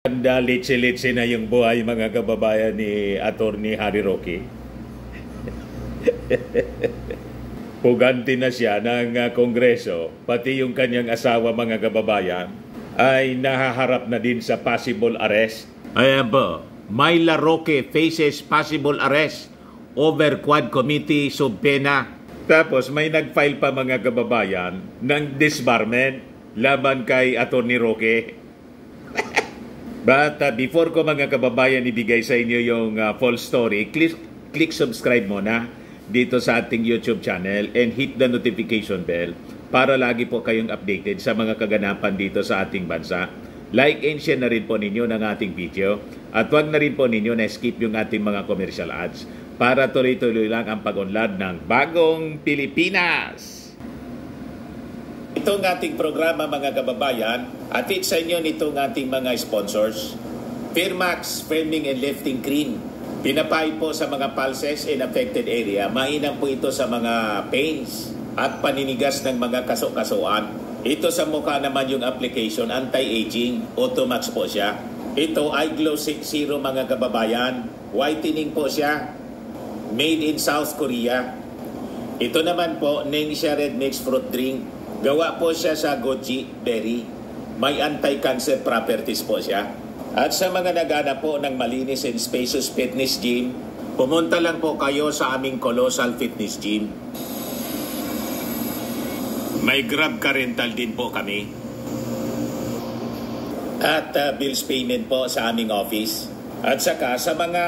Litsi-litsi na yung buhay mga kababayan ni Attorney Harry Roque. Puganti na siya ng Kongreso, pati yung kanyang asawa mga kababayan ay nahaharap na din sa possible arrest. Ayan po, Myla Roque faces possible arrest over Quad Committee subpena. Tapos may nag-file pa mga kababayan ng disbarment laban kay Attorney Roque. But before ko mga kababayan ibigay sa inyo yung full story, click subscribe muna dito sa ating YouTube channel and hit the notification bell para lagi po kayong updated sa mga kaganapan dito sa ating bansa. Like and share na rin po ninyo ng ating video at huwag na rin po ninyo na skip yung ating mga commercial ads para tuloy-tuloy lang ang pag-unlad ng bagong Pilipinas. Itong ating programa mga kababayan, atid sa inyo nitong ating mga sponsors. Firmax Firming and Lifting Cream. Pinapay po sa mga pulses in affected area. Mainam po ito sa mga pains at paninigas ng mga kaso-kasuan. Ito sa mukha naman yung application, anti-aging, Automax po siya. Ito ay Glow 60 mga kababayan. Whitening po siya. Made in South Korea. Ito naman po, Ningxia Red Mixed Fruit Drink. Gawa po siya sa goji berry. May anti-cancer properties po siya. At sa mga naghanap po ng malinis and spacious fitness gym, pumunta lang po kayo sa aming Colossal Fitness Gym. May Grab car rental din po kami. At bills payment po sa aming office. At saka sa mga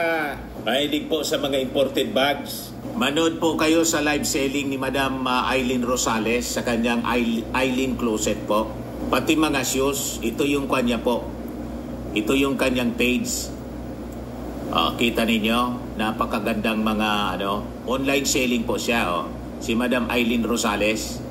mahilig po sa mga imported bags, manood po kayo sa live selling ni Madam Eileen Rosales sa kanyang Eileen Closet po. Pati mga shoes, ito yung kanya po. Ito yung kanyang page. Kita ninyo, napakagandang mga online selling po siya. Si Madam Eileen Rosales.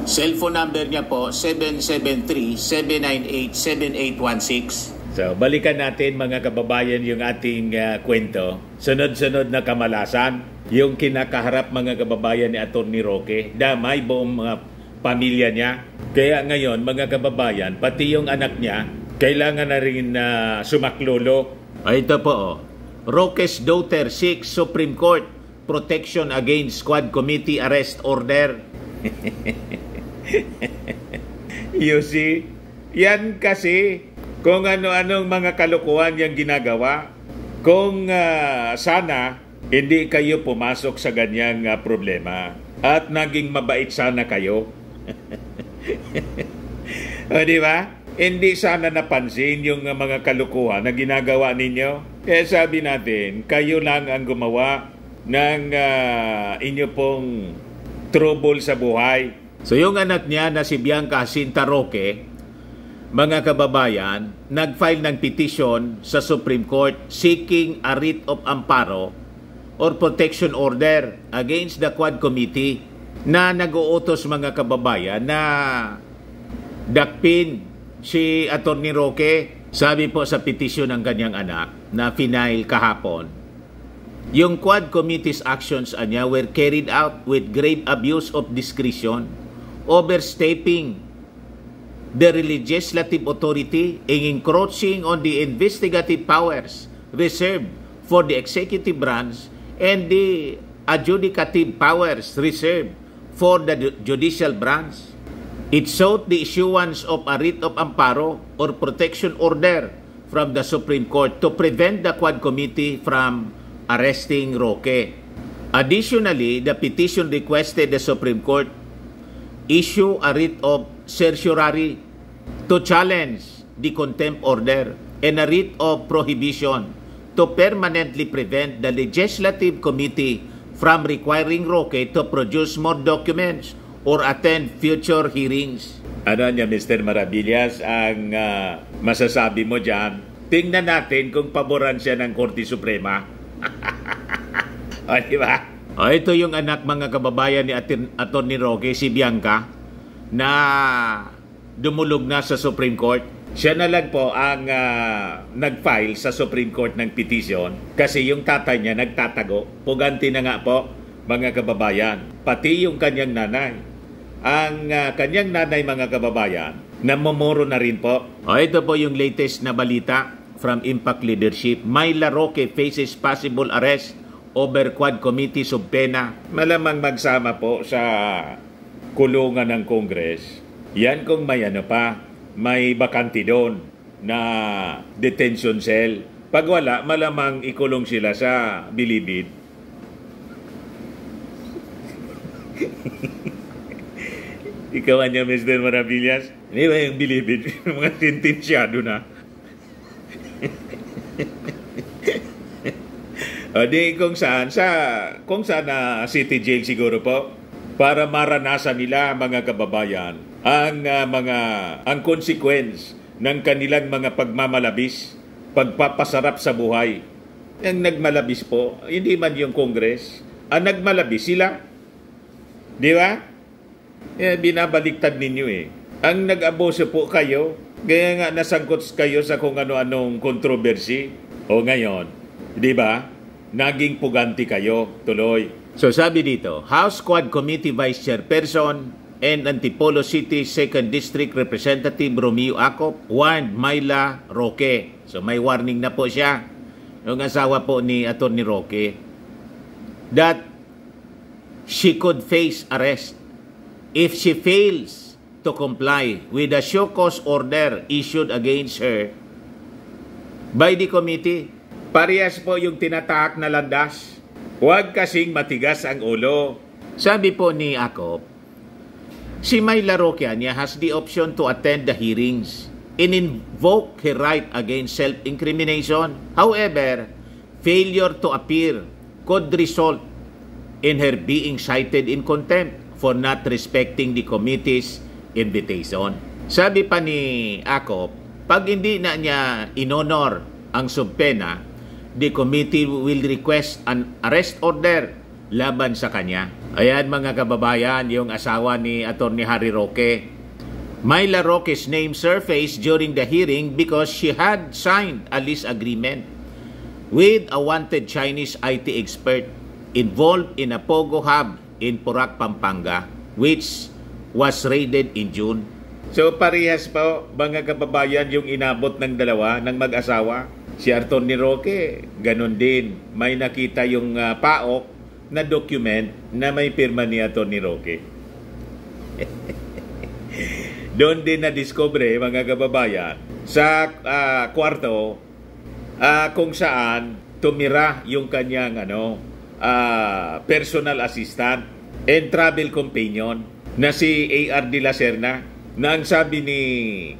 Cellphone number niya po, 773-798-7816. So, balikan natin mga kababayan yung ating kwento. Sunod-sunod na kamalasan, yung kinakaharap mga kababayan ni Attorney Roque, damay buong mga pamilya niya. Kaya ngayon mga kababayan, pati yung anak niya, kailangan na rin sumaklolo. Ito po, Roque's daughter seeks Supreme Court protection against Quad Committee arrest order. You see, yan kasi kung ano-anong mga kalokohan yung ginagawa. Kung sana hindi kayo pumasok sa ganyang problema at naging mabait sana kayo. Di ba? Hindi sana napansin yung mga kalokohan na ginagawa ninyo. Kaya sabi natin, kayo lang ang gumawa ng inyo pong trouble sa buhay. So yung anak niya na si Bianca Jacinta Roque, mga kababayan, nag-file ng petition sa Supreme Court seeking a writ of amparo or protection order against the Quad Committee na nag-uutos mga kababayan na dakpin si Attorney Roque. Sabi po sa petition ng kanyang anak na final kahapon, yung Quad Committee's actions anya were carried out with grave abuse of discretion, overstepping the legislative authority and encroaching on the investigative powers reserved for the executive branch and the adjudicative powers reserved for the judicial branch. It sought the issuance of a writ of amparo or protection order from the Supreme Court to prevent the Quad Committee from arresting Roque. Additionally, the petition requested the Supreme Court issue a writ of certiorari to challenge the contempt order and a writ of prohibition to permanently prevent the Legislative Committee from requiring Roque to produce more documents or attend future hearings. Ano niya, Mr. Maravillas, ang masasabi mo dyan? Tingnan natin kung paboran siya ng Korte Suprema. O, diba? O, ito yung anak mga kababayan ni Attorney Roque, si Bianca, na dumulog na sa Supreme Court. Siya na lang po ang nag-file sa Supreme Court ng petition kasi yung tatay niya nagtatago. Puganti na nga po mga kababayan. Pati yung kanyang nanay. Ang kanyang nanay mga kababayan Namomoro na rin po. Ito po yung latest na balita from Impact Leadership. Myla Roque faces possible arrest over Quad Committee subpena. Malamang magsama po sa kulungan ng Congress. Yan kung may may bakante doon na detention cell. Pag wala, malamang ikulong sila sa Bilibid. Ikaw niya, Mr. Maravillas. Hindi ba yung Bilibid? Mga tintinsyado na. Di kung saan na city jail siguro po para maranasan nila mga kababayan ang consequence ng kanilang mga pagmamalabis, pagpapasarap sa buhay. Ang nagmalabis po, hindi man yung Congress, ang nagmalabis sila. Di ba? Binabaliktad ninyo Ang nag-abuso po kayo, kaya nga nasangkot kayo sa kung ano-anong controversy. O ngayon, di ba? Naging puganti kayo, tuloy. So sabi dito, House Quad Committee Vice Chairperson and Antipolo City 2nd District Representative Romeo Acop warned Myla Roque. So may warning na po siya, yung asawa po ni Atty. Roque, that she could face arrest if she fails to comply with the show cause order issued against her by the committee. Parehas po yung tinatahak na landas. Huwag kasing matigas ang ulo. Sabi po ni Acop, si Myla Roque has the option to attend the hearings and invoke her right against self-incrimination. However, failure to appear could result in her being cited in contempt for not respecting the committee's invitation. Sabi pa ni Acop, pag hindi na niya inonor ang subpena, the committee will request an arrest order laban sa kanya. Ayan mga kababayan, yung asawa ni Atty. Harry Roque. Myla Roque's name surfaced during the hearing because she had signed a lease agreement with a wanted Chinese IT expert involved in a Pogo hub in Porac, Pampanga, which was raided in June. So parehas po mga kababayan yung inabot ng dalawa ng mag-asawa. Si Atty. Roque, ganun din. May nakita yung PAOK na document na may pirma ni Atty. Roque. Doon din na-discover mga kababayan sa kwarto kung saan tumira yung kanyang personal assistant and travel companion na si A.R. de la Serna, na ang sabi ni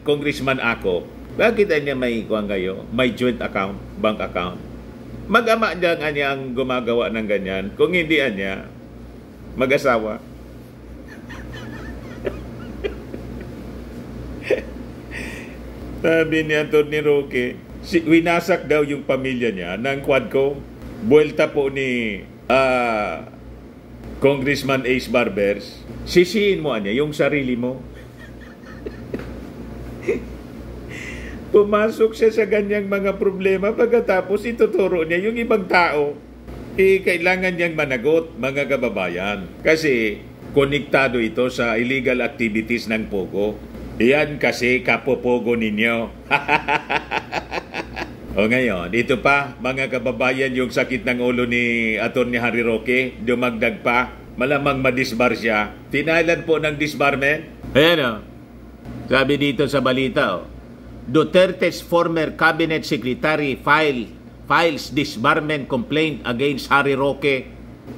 Congressman Acop, bakit niya may joint account, bank account? Mag-ama niya ang gumagawa ng ganyan. Kung hindi niya, mag-asawa. Sabi ni Atty. Roque, winasak daw yung pamilya niya ng Quadco. Buwelta po ni Congressman Ace Barbers. Sisihin mo niya yung sarili mo. Pumasok siya sa ganyang mga problema, pagkatapos ituturo niya yung ibang tao. Kailangan niyang managot, mga kababayan. Kasi konektado ito sa illegal activities ng Pogo. Yan kasi kapopogo ninyo. O ngayon, ito pa, mga kababayan, yung sakit ng ulo ni Atty. Harry Roque, dumagdag pa, malamang madisbar siya. Tinalan po ng disbarment. Ayan sabi dito sa balita, Duterte's former cabinet secretary files disbarment complaint against Harry Roque.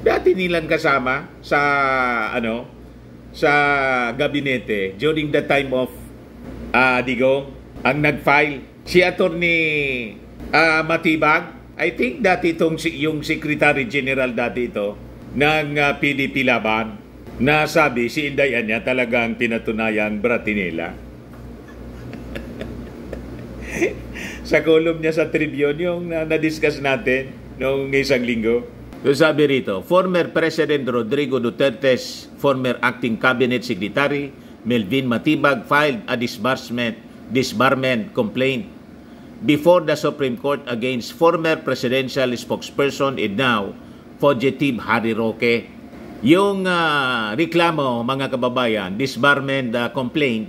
Dati nilang kasama sa gabinete during the time of Digong. Ang nag-file si Atty. Matibag. I think dati yung Secretary General dati ito ng PDP Laban, na sabi si Inday niya talagang tinatunayang Bratinela. Sa column niya sa Tribune, yung na-discuss natin noong isang linggo. So sabi rito, former President Rodrigo Duterte's former acting cabinet secretary, Melvin Matibag, filed a disbarment complaint before the Supreme Court against former presidential spokesperson and now fugitive Harry Roque. Yung reklamo, mga kababayan, disbarment complaint,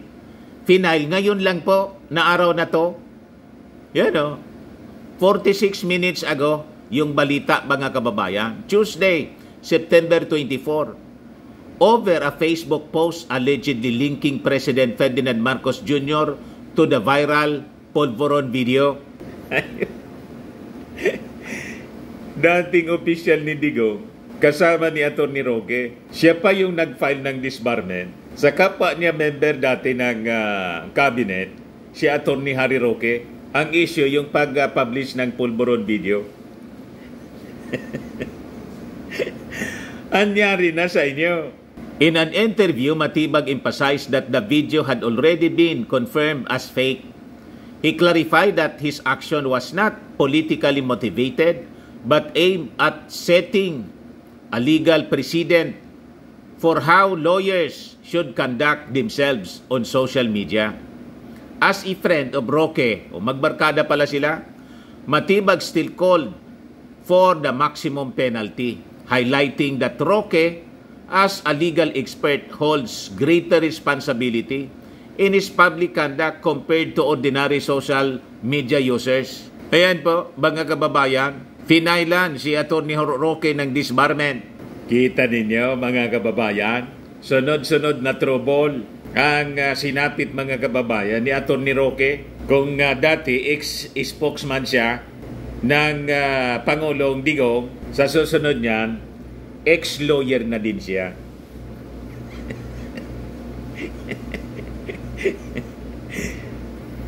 Final, ngayon lang po, na araw na to. Yan o. 46 minutes ago, yung balita mga kababayan. Tuesday, September 24. Over a Facebook post allegedly linking President Ferdinand Marcos Jr. to the viral Polvoron video. Dating official ni Digong, kasama ni Atty. Roque, siya pa yung nag-file ng disbarment. Sa kapwa niya member dati ng cabinet, si Atty. Harry Roque, ang issue yung pag-publish ng Polvoron video. Anyari na sa inyo. In an interview, Matibag emphasized that the video had already been confirmed as fake. He clarified that his action was not politically motivated but aimed at setting a legal precedent for how lawyers should conduct themselves on social media. As a friend of Roque, o magbarkada pala sila, Matibag still called for the maximum penalty, highlighting that Roque, as a legal expert, holds greater responsibility in his public conduct compared to ordinary social media users. Ayan po, mga kababayan, finailan si Atty. Roque ng disbarment. Kita ninyo, mga kababayan, sunod-sunod na trouble ang sinapit, mga kababayan, ni Atty. Roque. Kung dati ex-spokesman siya ng Pangulong Digong, sa susunod niyan, ex-lawyer na din siya.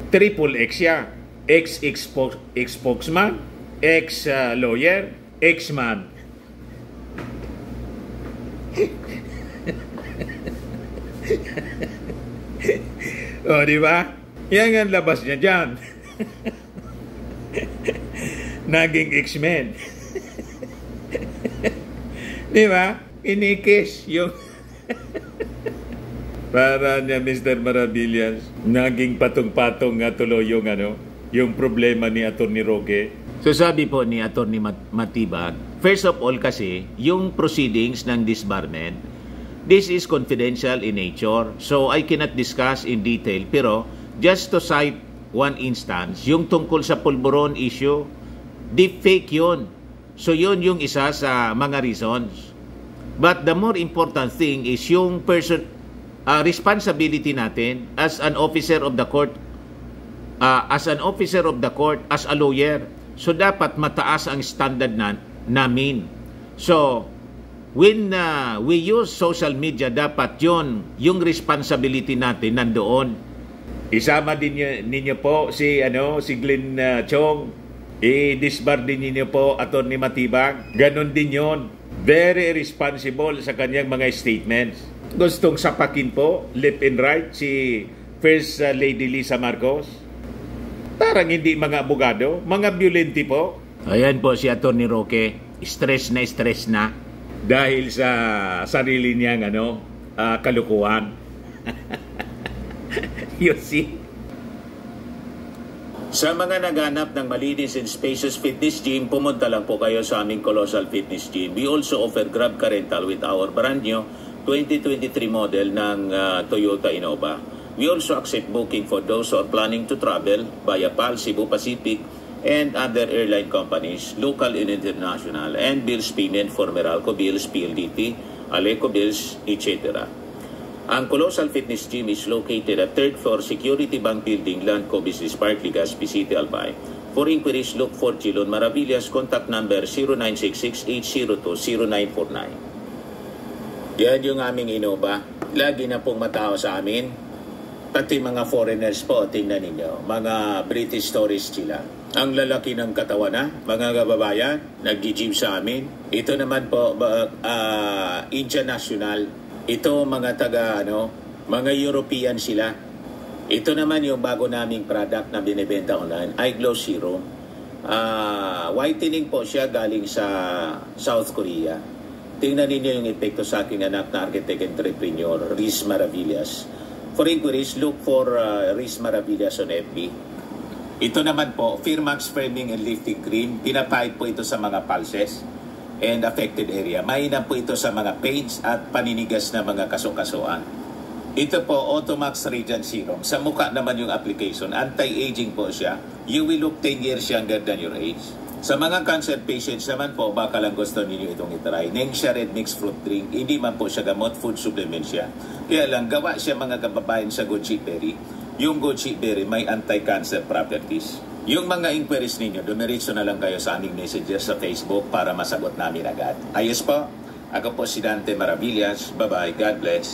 Triple X siya. Ex-spokesman, ex-lawyer, ex-man. O, di ba? Yan ang labas niya dyan. Naging X-Men. Di ba? Inikis yung para niya Mr. Maravillas. Naging patong-patong nga tuloy yung problema ni Atty. Roque. So sabi po ni Atty. Matibag, first of all kasi, yung proceedings ng disbarment, this is confidential in nature. So I cannot discuss in detail. Pero just to cite one instance, yung tungkol sa Polvoron issue, deepfake yun. So yun yung isa sa mga reasons. But the more important thing is yung responsibility natin as an officer of the court, as a lawyer. So dapat mataas ang standard namin. So when we use social media, dapat yung responsibility natin nandoon. Isama din ninyo po si Glenn Chong. I-disbar din niyo po Atty. Matibag. Ganon din yon. Very responsible sa kanyang mga statements. Gustong sapakin po, left and right, si First Lady Lisa Marcos. Parang hindi mga abogado, mga violente po. Ayan po si Atty. Roque, stress na dahil sa sarili niyang kalukuhan. You see? Sa mga naghanap ng malinis and spacious fitness gym, pumunta lang po kayo sa aming Colossal Fitness Gym. We also offer Grab Car Rental with our brand new 2023 model ng Toyota Innova. We also accept booking for those who are planning to travel via PAL, Cebu Pacific, and other airline companies, local and international, and bills payment for Meralco Bills, PLDT, Aleco Bills, etc. Ang Colossal Fitness Gym is located at 3rd floor Security Bank Building, Landco Business Park, Legazpi City, Albay. For inquiries, look for Chilon Maravillas. Contact number 0966-802-0949. Yan yung aming Innova. Lagi na pong matao sa amin. Pati mga foreigners po, tingnan ninyo. Mga British tourists sila. Ang lalaki ng katawan na, mga kababayan, nag-gym sa amin. Ito naman po, Indian National. Ito mga mga European sila. Ito naman yung bago naming product na binibenta online, iGlow Serum. Whitening po siya galing sa South Korea. Tingnan ninyo yung epekto sa aking anak na architect entrepreneur, Riz Maravillas. For inquiries, look for Riz Maravillas on FB. Ito naman po, Firmax Framing and Lifting Cream. Pinapahid po ito sa mga pulses and affected area. Mainam po ito sa mga pains at paninigas na mga kasukasuan. Ito po, Automax Radiant Serum. Sa mukha naman yung application. Anti-aging po siya. You will look 10 years younger than your age. Sa mga cancer patients naman po, baka lang gusto ninyo itong itry. Nengxia Red Mix Fruit Drink. Hindi man po siya gamot, food supplement siya. Kaya lang, gawa siya mga kababayan sa goji berry. Yung goji berry may anti-cancer properties. Yung mga inquiries ninyo, dumiretso na lang kayo sa aming messages sa Facebook para masagot namin agad. Ayos po. Ako po si Dante Maravillas. Bye-bye. God bless.